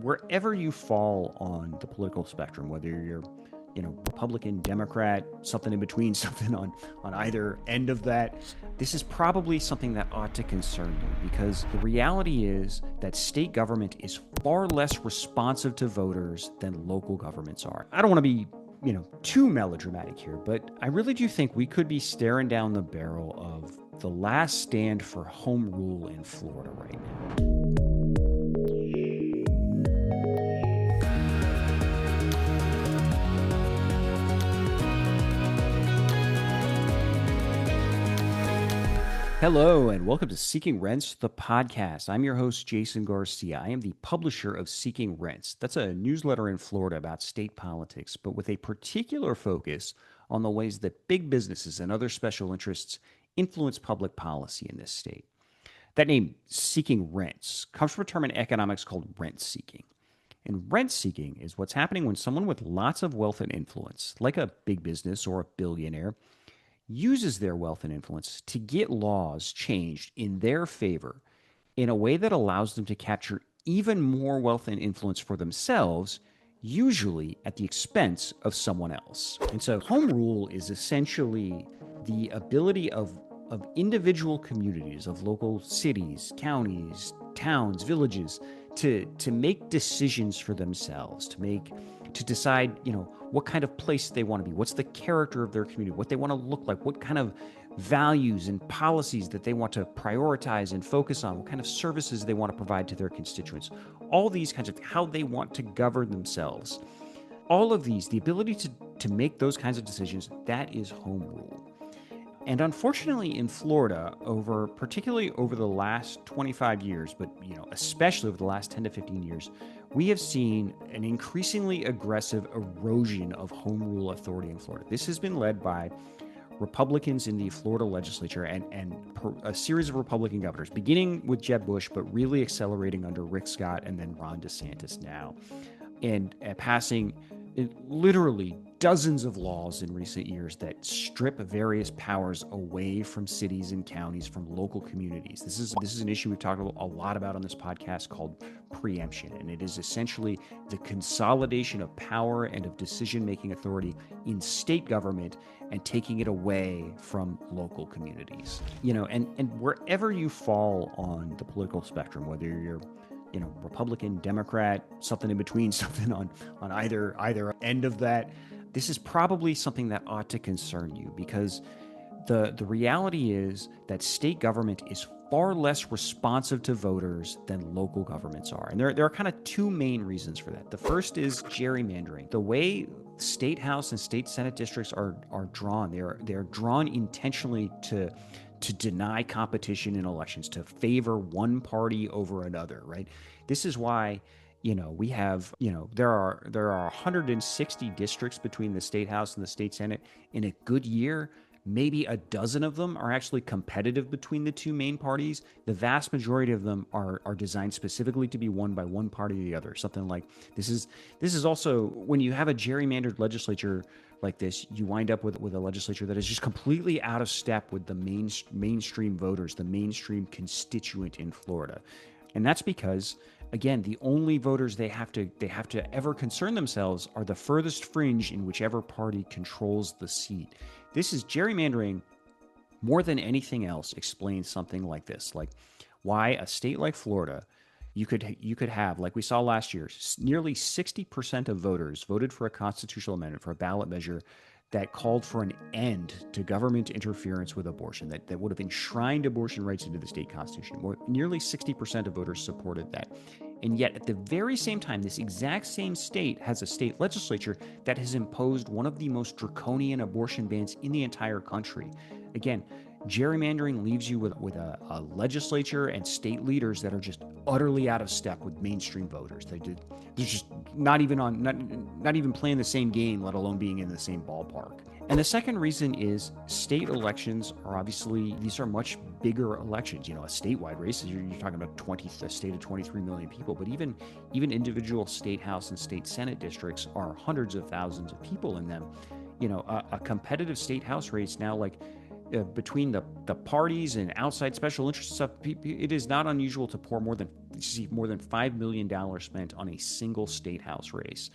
wherever you fall on the political spectrum, whether you're, Republican, Democrat, something in between, something on either end of that, this is probably something that ought to concern you, because the reality is that state government is far less responsive to voters than local governments are. I don't want to be too melodramatic here, but I really do think we could be staring down the barrel of the last stand for home rule in Florida right now. Hello, and welcome to Seeking Rents, the podcast. I'm your host, Jason Garcia. I am the publisher of Seeking Rents. That's a newsletter in Florida about state politics, but with a particular focus on the ways that big businesses and other special interests influence public policy in this state. That name, Seeking Rents, comes from a term in economics called rent seeking. And rent seeking is what's happening when someone with lots of wealth and influence, like a big business or a billionaire, uses their wealth and influence to get laws changed in their favor in a way that allows them to capture even more wealth and influence for themselves, usually at the expense of someone else. And so home rule is essentially the ability of individual communities, of local cities, counties, towns, villages, to make decisions for themselves, to decide, what kind of place they want to be, what's the character of their community, what they want to look like, what kind of values and policies that they want to prioritize and focus on, what kind of services they want to provide to their constituents, all these kinds of how they want to govern themselves. All of these, the ability to make those kinds of decisions, that is home rule. And unfortunately in Florida, particularly over the last 25 years, but especially over the last 10 to 15 years, we have seen an increasingly aggressive erosion of home rule authority in Florida. This has been led by Republicans in the Florida legislature and a series of Republican governors, beginning with Jeb Bush, but really accelerating under Rick Scott and then Ron DeSantis now, and passing literally dozens of laws in recent years that strip various powers away from cities and counties, from local communities. This is an issue we've talked a lot about on this podcast called preemption, and it is essentially the consolidation of power and of decision-making authority in state government and taking it away from local communities. And wherever you fall on the political spectrum, whether you're Republican, Democrat, something in between, something on either end of that, this is probably something that ought to concern you, because the reality is that state government is far less responsive to voters than local governments are. And there are kind of two main reasons for that. The first is gerrymandering. The way state house and state senate districts are drawn, they're drawn intentionally to deny competition in elections, to favor one party over another, right? This is why, we have, there are 160 districts between the state house and the state senate. In a good year, maybe a dozen of them are actually competitive between the two main parties. The vast majority of them are designed specifically to be won by one party or the other. Something like this is also, when you have a gerrymandered legislature like this, you wind up with a legislature that is just completely out of step with the mainstream voters, the mainstream constituent in Florida. And that's because, again, the only voters they have to ever concern themselves are the furthest fringe in whichever party controls the seat. This is gerrymandering, more than anything else, explains something like this, like why a state like Florida, you could have, like we saw last year, nearly 60% of voters voted for a constitutional amendment, for a ballot measure that called for an end to government interference with abortion, that would have enshrined abortion rights into the state constitution. Nearly 60% of voters supported that. And yet, at the very same time, this exact same state has a state legislature that has imposed one of the most draconian abortion bans in the entire country. Again, gerrymandering leaves you with a legislature and state leaders that are just utterly out of step with mainstream voters. They're just not even playing the same game, let alone being in the same ballpark. And the second reason is state elections are obviously, these are much bigger elections. A statewide race, you're talking about a state of 23 million people, but even individual state house and state senate districts are hundreds of thousands of people in them. A competitive state house race now, like between the parties and outside special interest stuff, it is not unusual to see more than $5 million spent on a single state house race.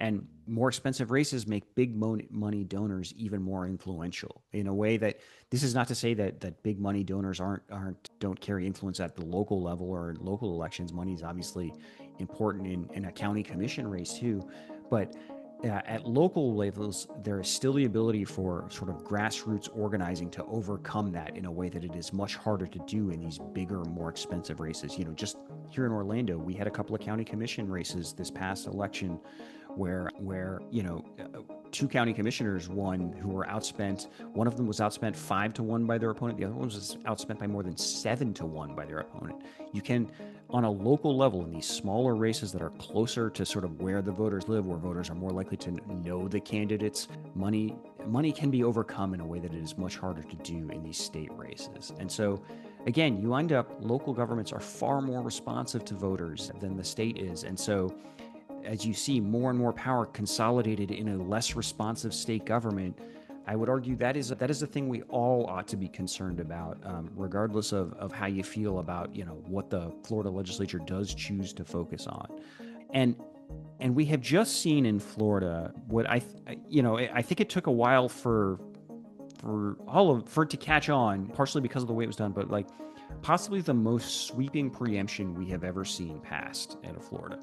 And more expensive races make big money donors even more influential in a way that this is not to say that big money donors don't carry influence at the local level or in local elections. Money is obviously important in a county commission race too, but at local levels, there is still the ability for sort of grassroots organizing to overcome that in a way that it is much harder to do in these bigger, more expensive races. Just here in Orlando, we had a couple of county commission races this past election where two county commissioners won who were outspent. One of them was outspent 5-1 by their opponent. The other one was outspent by more than 7-1 by their opponent. You can, on a local level, in these smaller races that are closer to sort of where the voters live, where voters are more likely to know the candidates, money can be overcome in a way that it is much harder to do in these state races. And so, again, you end up, local governments are far more responsive to voters than the state is. And so, as you see more and more power consolidated in a less responsive state government, I would argue that is a thing we all ought to be concerned about, regardless of how you feel about what the Florida legislature does choose to focus on. And we have just seen in Florida what I think it took a while for it to catch on, partially because of the way it was done, but like possibly the most sweeping preemption we have ever seen passed out of Florida.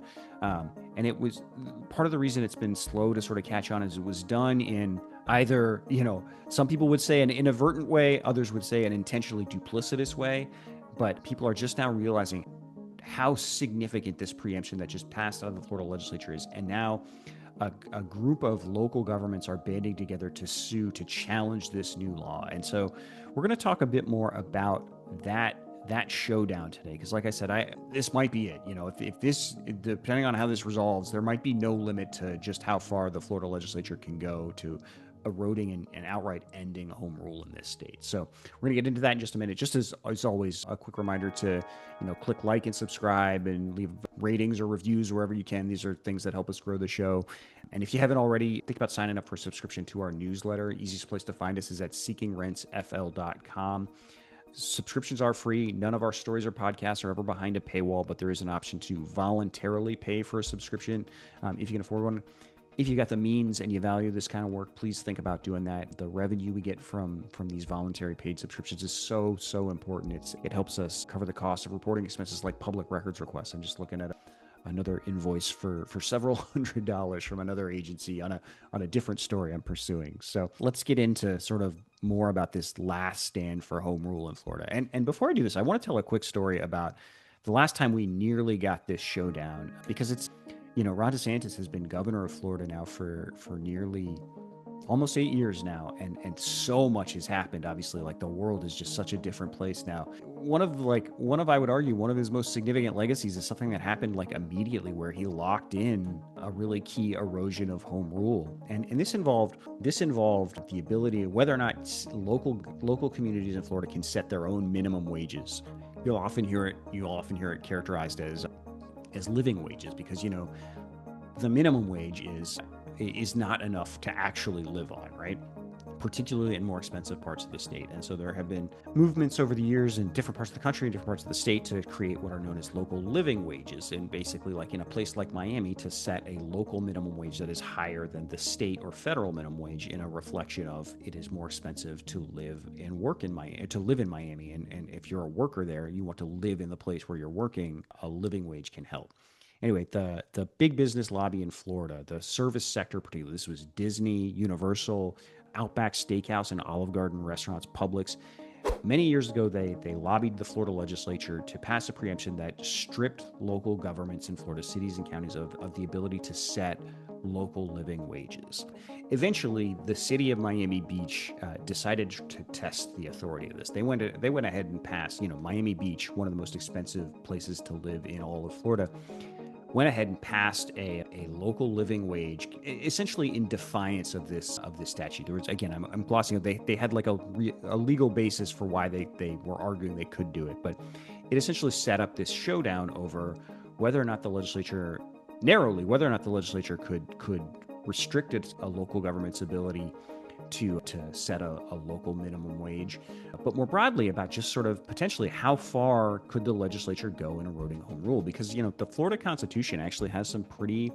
And it was part of the reason it's been slow to sort of catch on is it was done in either, some people would say an inadvertent way, others would say an intentionally duplicitous way, but people are just now realizing how significant this preemption that just passed out of the Florida legislature is. And now a group of local governments are banding together to sue to challenge this new law. And so we're going to talk a bit more about that showdown today, because like I said, this might be it. If this, depending on how this resolves, there might be no limit to just how far the Florida legislature can go to eroding and outright ending home rule in this state. So we're going to get into that in just a minute. Just as always, a quick reminder to click like and subscribe and leave ratings or reviews wherever you can. These are things that help us grow the show. And if you haven't already, think about signing up for a subscription to our newsletter. Easiest place to find us is at seekingrentsfl.com. Subscriptions are free. None of our stories or podcasts are ever behind a paywall, but there is an option to voluntarily pay for a subscription if you can afford one. If you got the means and you value this kind of work, please think about doing that. The revenue we get from these voluntary paid subscriptions is so important. It helps us cover the cost of reporting expenses like public records requests. I'm just looking at another invoice for several $100s from another agency on a different story I'm pursuing. So let's get into sort of more about this last stand for home rule in Florida. And before I do this, I want to tell a quick story about the last time we nearly got this showdown, because it's, Ron DeSantis has been governor of Florida now for nearly almost 8 years now, and so much has happened. Obviously, like the world is just such a different place now. One of I would argue one of his most significant legacies is something that happened like immediately, where he locked in a really key erosion of home rule, and this involved the ability of whether or not local communities in Florida can set their own minimum wages. You'll often hear it characterized as living wages, because the minimum wage is not enough to actually live on, right? Particularly in more expensive parts of the state. And so there have been movements over the years in different parts of the country and different parts of the state to create what are known as local living wages, and basically, like in a place like Miami, to set a local minimum wage that is higher than the state or federal minimum wage, in a reflection of it is more expensive to live and work in Miami. And if you're a worker there, you want to live in the place where you're working, a living wage can help. Anyway, the big business lobby in Florida, the service sector particularly, this was Disney, Universal, Outback Steakhouse and Olive Garden restaurants, Publix. Many years ago, they lobbied the Florida legislature to pass a preemption that stripped local governments in Florida, cities and counties, of the ability to set local living wages. Eventually, the city of Miami Beach decided to test the authority of this. They went ahead and passed, Miami Beach, one of the most expensive places to live in all of Florida, went ahead and passed a local living wage, essentially in defiance of this statute. There was, again, I'm glossing it. They had like a legal basis for why they were arguing they could do it, but it essentially set up this showdown over whether or not the legislature could restrict a local government's ability to set a local minimum wage, but more broadly about just sort of potentially how far could the legislature go in eroding home rule? Because, the Florida Constitution actually has some pretty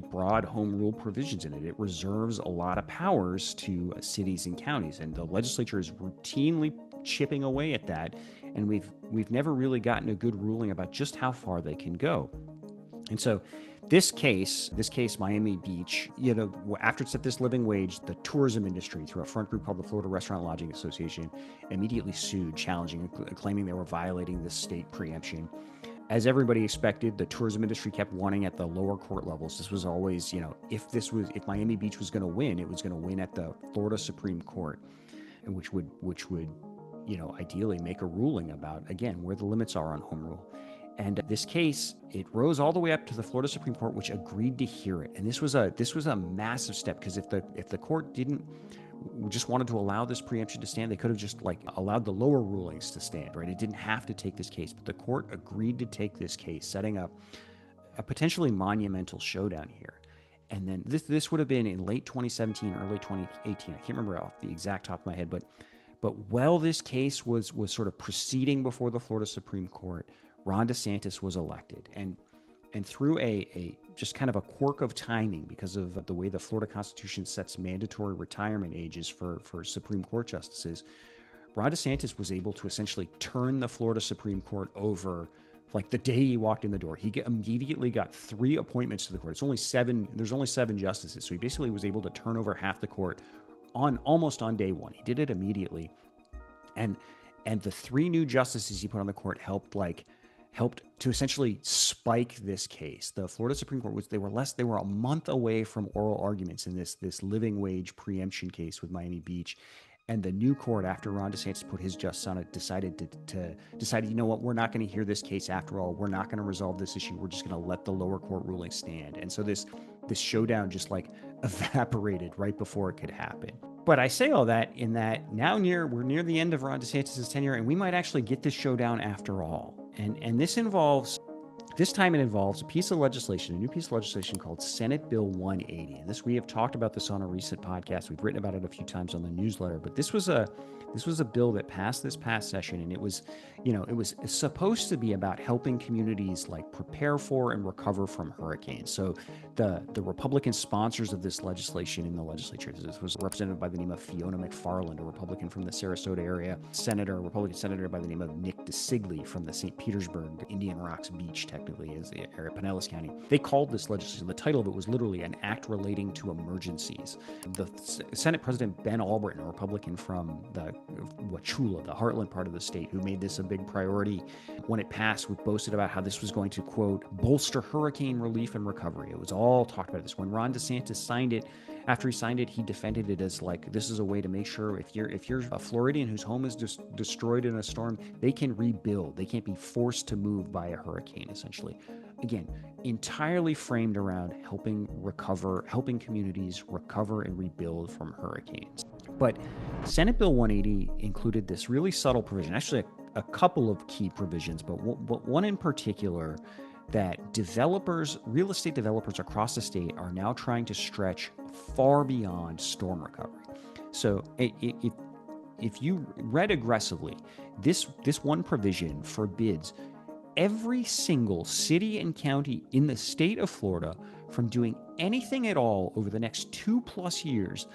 broad home rule provisions in it. It reserves a lot of powers to cities and counties, and the legislature is routinely chipping away at that. And we've never really gotten a good ruling about just how far they can go. And so this case, Miami Beach, after it set this living wage, the tourism industry, through a front group called the Florida Restaurant Lodging Association, immediately sued, challenging, claiming they were violating the state preemption. As everybody expected, the tourism industry kept wanting at the lower court levels. This was always, if Miami Beach was going to win, it was going to win at the Florida Supreme Court, which would ideally make a ruling about, again, where the limits are on home rule. And this case, it rose all the way up to the Florida Supreme Court, which agreed to hear it. And this was a massive step, because if the court just wanted to allow this preemption to stand, they could have just allowed the lower rulings to stand, right? It didn't have to take this case, but the court agreed to take this case, setting up a potentially monumental showdown here. And then this would have been in late 2017, early 2018. I can't remember off the exact top of my head, but while this case was sort of proceeding before the Florida Supreme Court, Ron DeSantis was elected, and through a just kind of a quirk of timing, because of the way the Florida Constitution sets mandatory retirement ages for Supreme Court justices, Ron DeSantis was able to essentially turn the Florida Supreme Court over the day he walked in the door. He immediately got 3 appointments to the court. There's only 7 justices, so he basically was able to turn over half the court almost on day one. He did it immediately, and the 3 new justices he put on the court helped to essentially spike this case. The Florida Supreme Court they were a month away from oral arguments in this living wage preemption case with Miami Beach. And the new court, after Ron DeSantis put his justice on it, decided, you know what, we're not going to hear this case after all. We're not going to resolve this issue. We're just going to let the lower court ruling stand. And so this showdown just evaporated right before it could happen. But I say all that in that now we're near the end of Ron DeSantis' tenure, and we might actually get this showdown after all. And this time it involves a new piece of legislation called Senate Bill 180. And we have talked about this on a recent podcast. We've written about it a few times on the newsletter, but this was a bill that passed this past session, and it was supposed to be about helping communities prepare for and recover from hurricanes. So the Republican sponsors of this legislation in the legislature, this was represented by the name of Fiona McFarland, a Republican from the Sarasota area, Republican senator by the name of Nick DeSigley from the St. Petersburg, Indian Rocks Beach, technically, is the area, Pinellas County. They called this legislation, the title of it was literally an act relating to emergencies. The Senate President Ben Albritton, a Republican from the Wauchula, the heartland part of the state, who made this a big priority when it passed, boasted about how this was going to, quote, bolster hurricane relief and recovery. It was all talked about this. When Ron DeSantis signed it, after he signed it, he defended it as this is a way to make sure if you're a Floridian whose home is just destroyed in a storm, they can rebuild. They can't be forced to move by a hurricane, essentially. Again, entirely framed around helping communities recover and rebuild from hurricanes. But Senate Bill 180 included this really subtle provision, actually a couple of key provisions, but one in particular, that real estate developers across the state are now trying to stretch far beyond storm recovery. So if you read aggressively, this one provision forbids every single city and county in the state of Florida from doing anything at all over the next 2+ years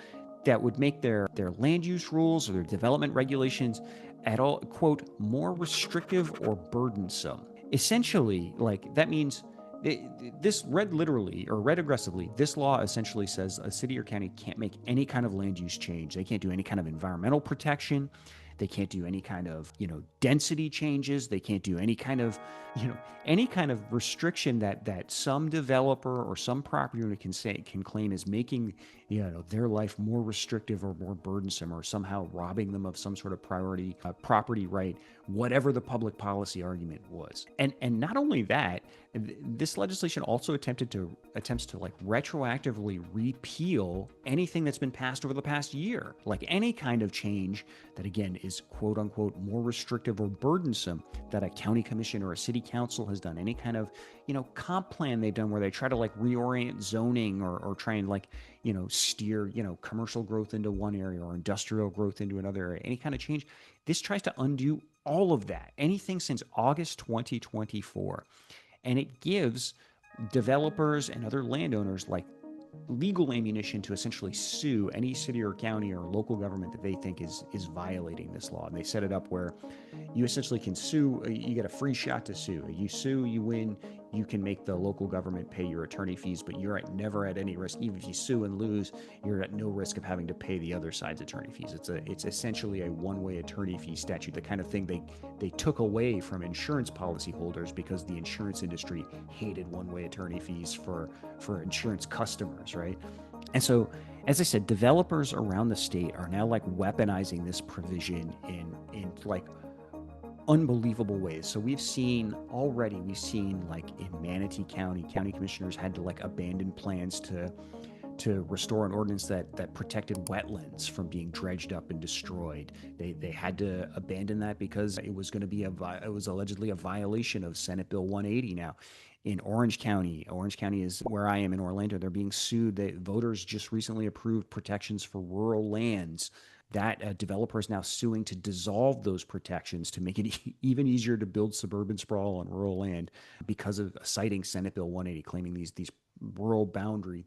that would make their land use rules or their development regulations at all, quote, more restrictive or burdensome. Essentially, that means this read aggressively, this law essentially says a city or county can't make any kind of land use change. They can't do any kind of environmental protection. They can't do any kind of, density changes. They can't do any kind of restriction that some developer or some property owner can claim is making, their life more restrictive or more burdensome, or somehow robbing them of some sort of property right, whatever the public policy argument was. And not only that, This legislation also attempts to like retroactively repeal anything that's been passed over the past year, like any kind of change that again is quote unquote more restrictive or burdensome that a county commission or a city council has done, any kind of comp plan they've done where they try to like reorient zoning or try and like steer commercial growth into one area or industrial growth into another area, any kind of change. This tries to undo all of that, anything since August 2024. And it gives developers and other landowners like legal ammunition to essentially sue any city or county or local government that they think is violating this law. And they set it up where you essentially can sue. You get a free shot to sue. You sue, you win. You can make the local government pay your attorney fees, but you're never at any risk. Even if you sue and lose, you're at no risk of having to pay the other side's attorney fees. It's essentially a one-way attorney fee statute, the kind of thing they took away from insurance policyholders because the insurance industry hated one-way attorney fees for insurance customers, right? And so, as I said, developers around the state are now like weaponizing this provision in like unbelievable ways. So we've seen like in Manatee County, county commissioners had to like abandon plans to restore an ordinance that protected wetlands from being dredged up and destroyed. They had to abandon that because it was going to be it was allegedly a violation of Senate Bill 180. Now, in Orange County is where I am in Orlando. They're being sued. Voters just recently approved protections for rural lands that developer is now suing to dissolve those protections to make it even easier to build suburban sprawl on rural land because of citing Senate Bill 180, claiming the rural boundary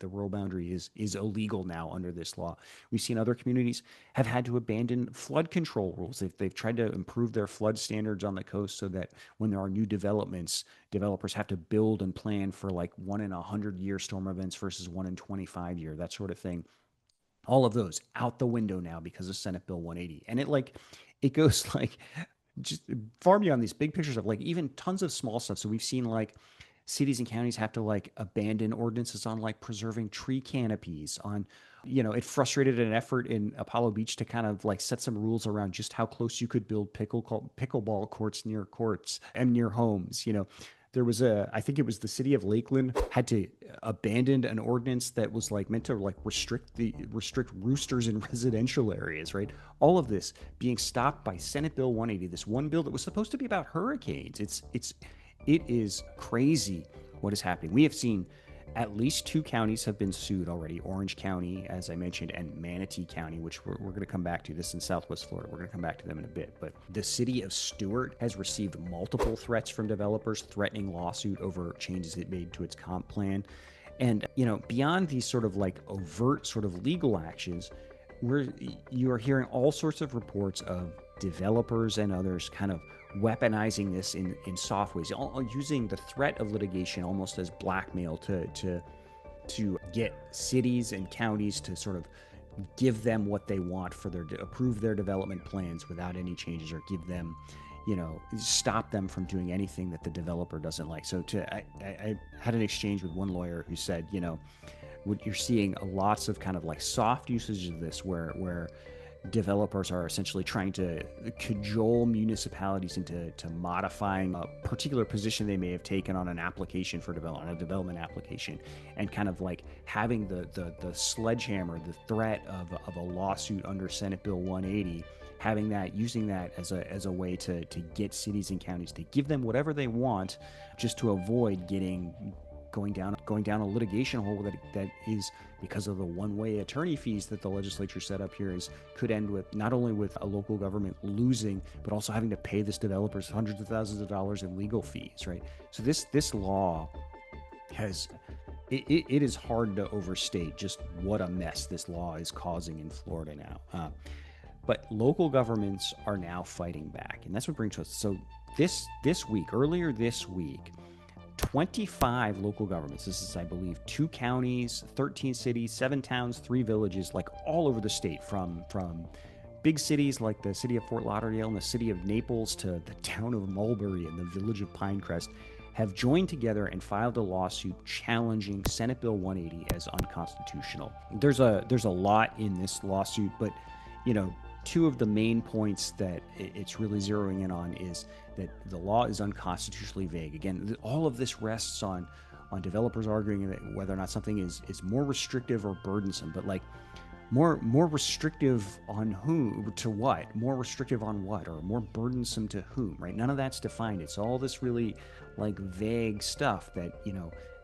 is illegal now under this law. We've seen other communities have had to abandon flood control rules. They've tried to improve their flood standards on the coast so that when there are new developments, developers have to build and plan for like 1 in 100-year storm events versus 1 in 25-year, that sort of thing. All of those out the window now because of Senate Bill 180. And it goes like just far beyond these big pictures of like even tons of small stuff. So we've seen like cities and counties have to like abandon ordinances on like preserving tree canopies on, it frustrated an effort in Apollo Beach to kind of like set some rules around just how close you could build pickleball courts near homes. There was I think it was the city of Lakeland had to abandon an ordinance that was like meant to like restrict roosters in residential areas, right? All of this being stopped by Senate Bill 180, this one bill that was supposed to be about hurricanes. It is crazy what is happening. We have seen at least 2 counties have been sued already. Orange County, as I mentioned, and Manatee County, which we're going to come back to. This is in Southwest Florida. We're going to come back to them in a bit. But the city of Stewart has received multiple threats from developers threatening lawsuit over changes it made to its comp plan. And, beyond these sort of like overt sort of legal actions, you are hearing all sorts of reports of developers and others kind of weaponizing this in soft ways, using the threat of litigation almost as blackmail to get cities and counties to sort of give them what they want approve their development plans without any changes, or give them, stop them from doing anything that the developer doesn't like. So I had an exchange with one lawyer who said, what you're seeing lots of kind of like soft usage of this where developers are essentially trying to cajole municipalities into modifying a particular position they may have taken on an application for a development application, and kind of like having the sledgehammer, the threat of a lawsuit under Senate Bill 180, using that as a way to get cities and counties to give them whatever they want, just to avoid going down a litigation hole that is, because of the one-way attorney fees that the legislature set up here, could end with not only with a local government losing, but also having to pay this developers hundreds of thousands of dollars in legal fees, right? So this law has it is hard to overstate just what a mess this law is causing in Florida now. But local governments are now fighting back, and that's what brings us. So earlier this week, 25 local governments, this is, I believe, 2 counties, 13 cities, 7 towns, 3 villages, like all over the state, from big cities like the city of Fort Lauderdale and the city of Naples to the town of Mulberry and the village of Pinecrest, have joined together and filed a lawsuit challenging Senate Bill 180 as unconstitutional. There's a lot in this lawsuit, but two of the main points that it's really zeroing in on is that the law is unconstitutionally vague. Again, all of this rests on developers arguing that whether or not something is more restrictive or burdensome, but like more restrictive on who to what, more restrictive on what, or more burdensome to whom, right? None of that's defined. It's all this really like vague stuff that,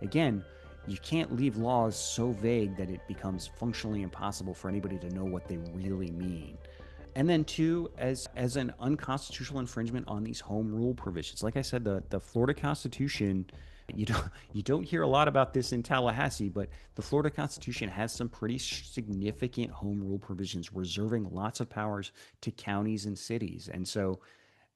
again, you can't leave laws so vague that it becomes functionally impossible for anybody to know what they really mean. And then two, as an unconstitutional infringement on these home rule provisions. Like I said, the Florida Constitution, you don't hear a lot about this in Tallahassee, but the Florida Constitution has some pretty significant home rule provisions reserving lots of powers to counties and cities. And so,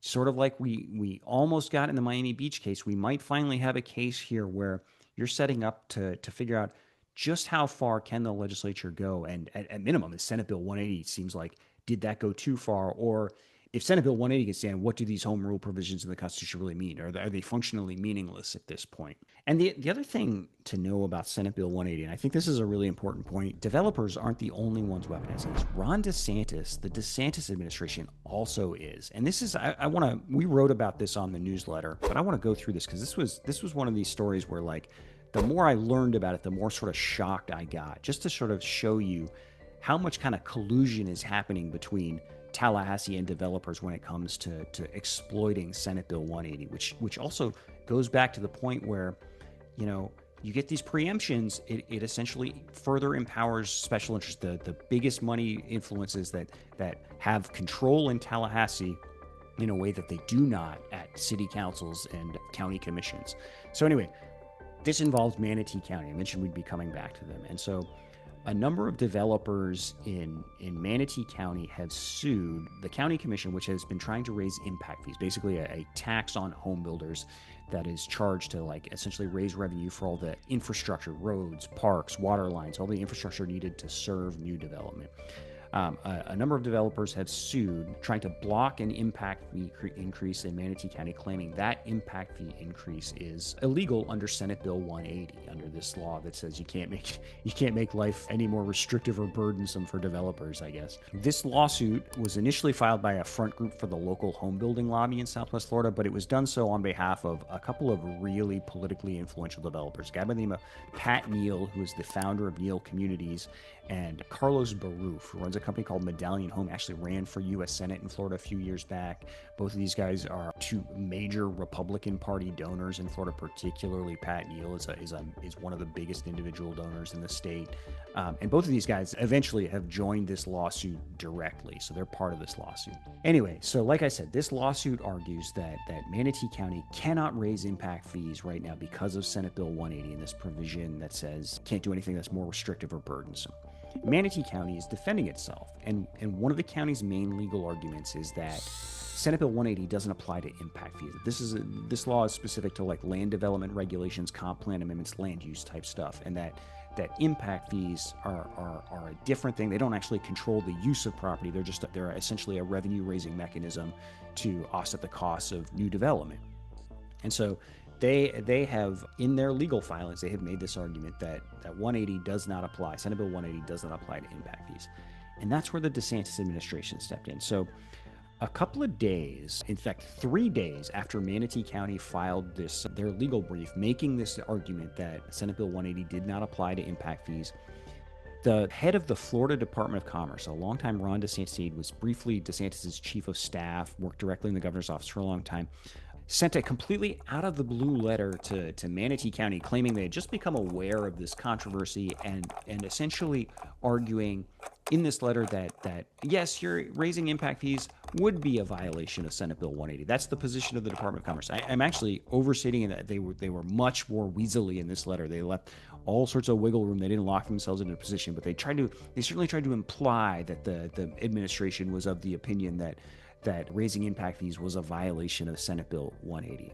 sort of like we almost got in the Miami Beach case, we might finally have a case here where you're setting up to figure out just how far can the legislature go. And at minimum, is Senate Bill 180 seems like, did that go too far? Or if Senate Bill 180 can stand, what do these home rule provisions in the Constitution really mean? Are they functionally meaningless at this point? And the other thing to know about Senate Bill 180, and I think this is a really important point, developers aren't the only ones weaponizing this. Ron DeSantis, the DeSantis administration also is. And this is, we wrote about this on the newsletter, but I want to go through this because this was one of these stories where, like, the more I learned about it, the more sort of shocked I got, just to sort of show you how much kind of collusion is happening between Tallahassee and developers when it comes to exploiting Senate Bill 180, which also goes back to the point where, you get these preemptions, it essentially further empowers special interests, the biggest money influences that have control in Tallahassee in a way that they do not at city councils and county commissions. So anyway, this involves Manatee County. I mentioned we'd be coming back to them. And so a number of developers in Manatee County have sued the county commission, which has been trying to raise impact fees, basically a tax on home builders that is charged to, like, essentially raise revenue for all the infrastructure, roads, parks, water lines, all the infrastructure needed to serve new development. A number of developers have sued, trying to block an impact fee increase in Manatee County, claiming that impact fee increase is illegal under Senate Bill 180, under this law that says you can't make life any more restrictive or burdensome for developers, I guess. This lawsuit was initially filed by a front group for the local home building lobby in Southwest Florida, but it was done so on behalf of a couple of really politically influential developers. A guy by the name of Pat Neal, who is the founder of Neal Communities, and Carlos Baruf, who runs a company called Medallion Home, actually ran for U.S. Senate in Florida a few years back. Both of these guys are two major Republican Party donors in Florida, particularly Pat Neal is one of the biggest individual donors in the state. And both of these guys eventually have joined this lawsuit directly, so they're part of this lawsuit. Anyway, so like I said, this lawsuit argues that Manatee County cannot raise impact fees right now because of Senate Bill 180 and this provision that says can't do anything that's more restrictive or burdensome. Manatee County is defending itself, and one of the county's main legal arguments is that Senate Bill 180 doesn't apply to impact fees. This law is specific to, like, land development regulations, comp plan amendments, land use type stuff, and that impact fees are a different thing. They don't actually control the use of property. They're essentially a revenue raising mechanism to offset the costs of new development. And so they have, in their legal filings, they have made this argument that 180 does not apply. Senate Bill 180 does not apply to impact fees. And that's where the DeSantis administration stepped in. So a couple of days, in fact, 3 days after Manatee County filed their legal brief, making this argument that Senate Bill 180 did not apply to impact fees, the head of the Florida Department of Commerce, a longtime Ron DeSantis aide, was briefly DeSantis' chief of staff, worked directly in the governor's office for a long time, sent a completely out of the blue letter to Manatee County claiming they had just become aware of this controversy and essentially arguing in this letter that yes, your raising impact fees would be a violation of Senate Bill 180. That's the position of the Department of Commerce. I'm actually overstating that they were much more weaselly in this letter. They left all sorts of wiggle room. They didn't lock themselves into a position, but they certainly tried to imply that the administration was of the opinion that raising impact fees was a violation of Senate Bill 180.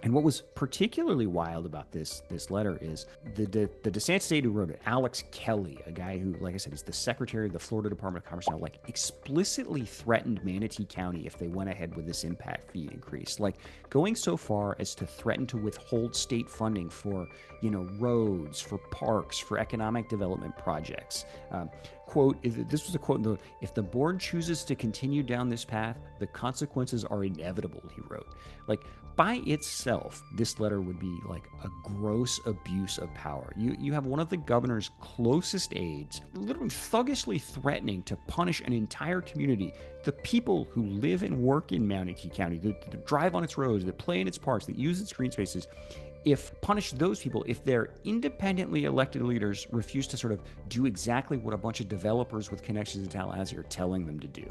And what was particularly wild about this letter is the DeSantis aide who wrote it, Alex Kelly, a guy who, like I said, is the secretary of the Florida Department of Commerce now, like, explicitly threatened Manatee County if they went ahead with this impact fee increase, like going so far as to threaten to withhold state funding for, roads, for parks, for economic development projects, quote, this was a quote, if the board chooses to continue down this path, the consequences are inevitable, he wrote. Like, by itself, this letter would be like a gross abuse of power. You have one of the governor's closest aides literally thuggishly threatening to punish an entire community, the people who live and work in Manatee County, that drive on its roads, that play in its parks, that use its green spaces. If punish those people if their independently elected leaders refuse to sort of do exactly what a bunch of developers with connections in Tallahassee are telling them to do.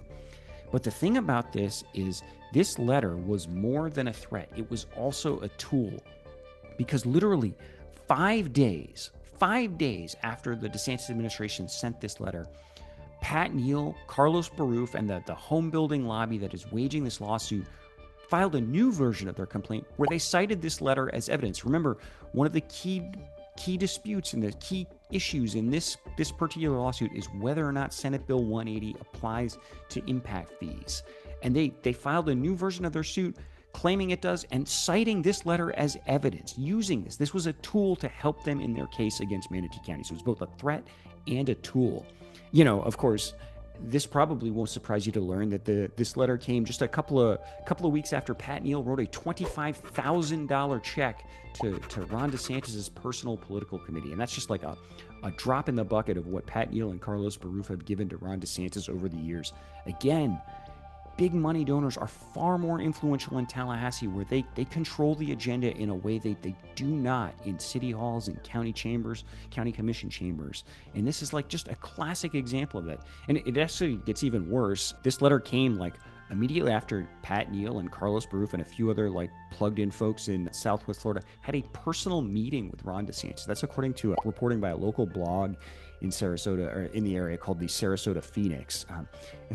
But the thing about this is this letter was more than a threat. It was also a tool, because literally 5 days after the DeSantis administration sent this letter, Pat Neal, Carlos Baruf, and the home building lobby that is waging this lawsuit filed a new version of their complaint where they cited this letter as evidence. Remember, one of the key disputes and the key issues in this particular lawsuit is whether or not Senate Bill 180 applies to impact fees. And they filed a new version of their suit claiming it does and citing this letter as evidence, using this. This was a tool to help them in their case against Manatee County. So it's both a threat and a tool. Of course, this probably won't surprise you to learn that this letter came just a couple of weeks after Pat Neal wrote a $25,000 check to Ron DeSantis' personal political committee. And that's just like a drop in the bucket of what Pat Neal and Carlos Baruf have given to Ron DeSantis over the years. Again, big money donors are far more influential in Tallahassee, where they control the agenda in a way they do not in city halls and county chambers, county commission chambers. And this is like just a classic example of that. And it actually gets even worse. This letter came like immediately after Pat Neal and Carlos Baruf and a few other like plugged in folks in Southwest Florida had a personal meeting with Ron DeSantis. That's according to reporting by a local blog in Sarasota, or in the area, called the Sarasota Phoenix. And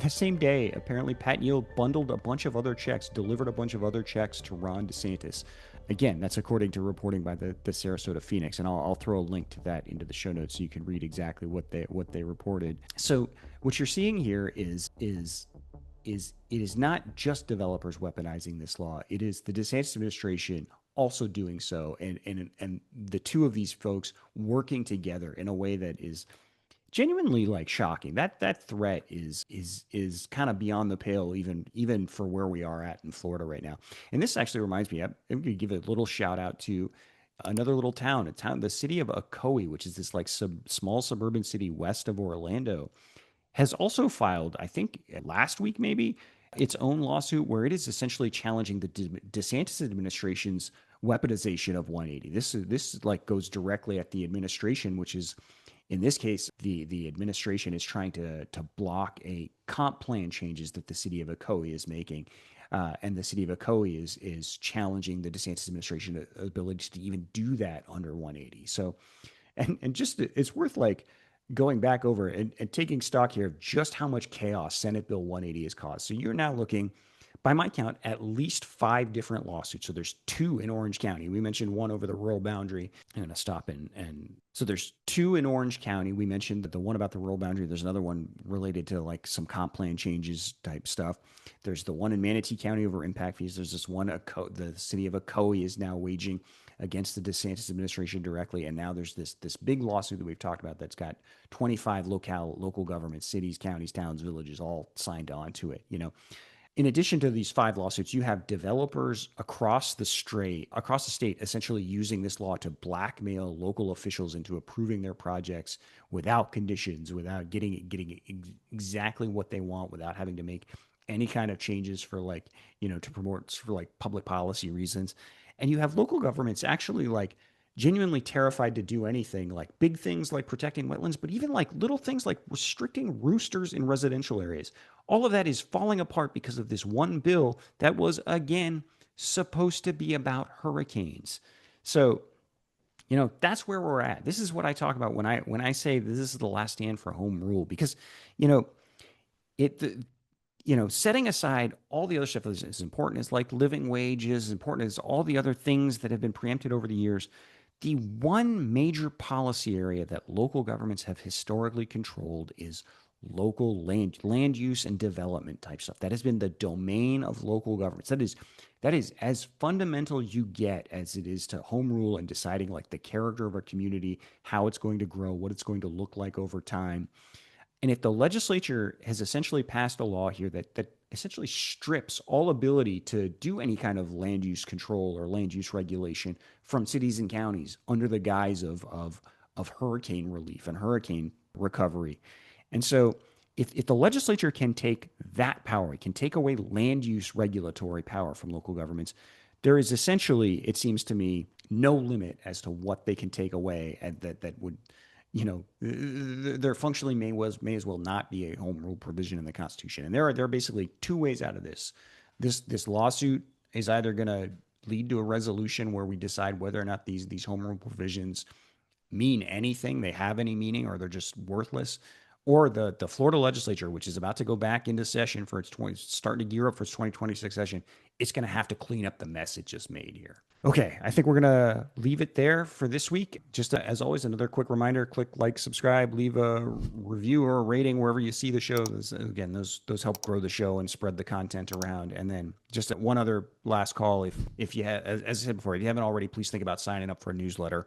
the same day, apparently Pat Neal bundled a bunch of other checks, delivered a bunch of other checks to Ron DeSantis. Again, that's according to reporting by the Sarasota Phoenix, and I'll throw a link to that into the show notes so you can read exactly what they reported. So what you're seeing here is it is not just developers weaponizing this law. It is the DeSantis administration also doing so, and the two of these folks working together in a way that is genuinely like shocking. That threat is kind of beyond the pale, even for where we are at in Florida right now. And this actually reminds me, I'm going to give a little shout out to another little town, the city of Ocoee, which is this like small suburban city west of Orlando, has also filed, I think last week maybe, its own lawsuit where it is essentially challenging the DeSantis administration's weaponization of 180. This like goes directly at the administration, which is, in this case, the administration is trying to block a comp plan changes that the city of Ocoee is making. And the city of Ocoee is challenging the DeSantis administration's ability to even do that under 180. So, and just it's worth like going back over and taking stock here of just how much chaos Senate Bill 180 has caused. So you're now looking, by my count, at least 5 different lawsuits. So there's 2 in Orange County. We mentioned one over the rural boundary. I'm going to stop and so there's 2 in Orange County. We mentioned that the one about the rural boundary. There's another one related to like some comp plan changes type stuff. There's the one in Manatee County over impact fees. There's this one, the city of Ocoee is now waging against the DeSantis administration directly. And now there's this big lawsuit that we've talked about that's got 25 local governments, cities, counties, towns, villages, all signed on to it. In addition to these 5 lawsuits, you have developers across the state essentially using this law to blackmail local officials into approving their projects without conditions, without getting exactly what they want, without having to make any kind of changes for to promote for like public policy reasons. And you have local governments actually like genuinely terrified to do anything, like big things like protecting wetlands, but even like little things like restricting roosters in residential areas. All of that is falling apart because of this one bill that was, again, supposed to be about hurricanes. So, that's where we're at. This is what I talk about when I say this is the last stand for home rule, because, setting aside all the other stuff that is as important as like living wages, as important as all the other things that have been preempted over the years, the one major policy area that local governments have historically controlled is local land use and development type stuff. That has been the domain of local governments. That is as fundamental you get as it is to home rule and deciding like the character of a community, how it's going to grow, what it's going to look like over time. And if the legislature has essentially passed a law here that essentially strips all ability to do any kind of land use control or land use regulation from cities and counties under the guise of hurricane relief and hurricane recovery. And so if the legislature can take that power, it can take away land use regulatory power from local governments, there is essentially, it seems to me, no limit as to what they can take away and that would, there functionally may as well not be a home rule provision in the Constitution. And there are basically two ways out of this. This lawsuit is either going to lead to a resolution where we decide whether or not these home rule provisions mean anything, they have any meaning, or they're just worthless. Or the Florida legislature, which is about to go back into session for its starting to gear up for its 2026 session, it's going to have to clean up the mess it just made here. Okay, I think we're going to leave it there for this week. Just as always, another quick reminder, click like, subscribe, leave a review or a rating wherever you see the show. Again, those help grow the show and spread the content around. And then just one other last call, if you have, as I said before, if you haven't already, please think about signing up for a newsletter.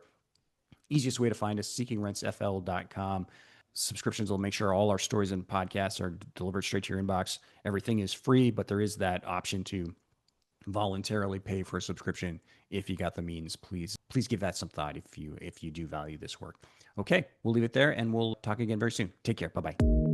Easiest way to find us, seekingrentsfl.com. Subscriptions will make sure all our stories and podcasts are delivered straight to your inbox. Everything is free, but there is that option to voluntarily pay for a subscription if you got the means. Please give that some thought if you do value this work. Okay, we'll leave it there and we'll talk again very soon. Take care. Bye-bye.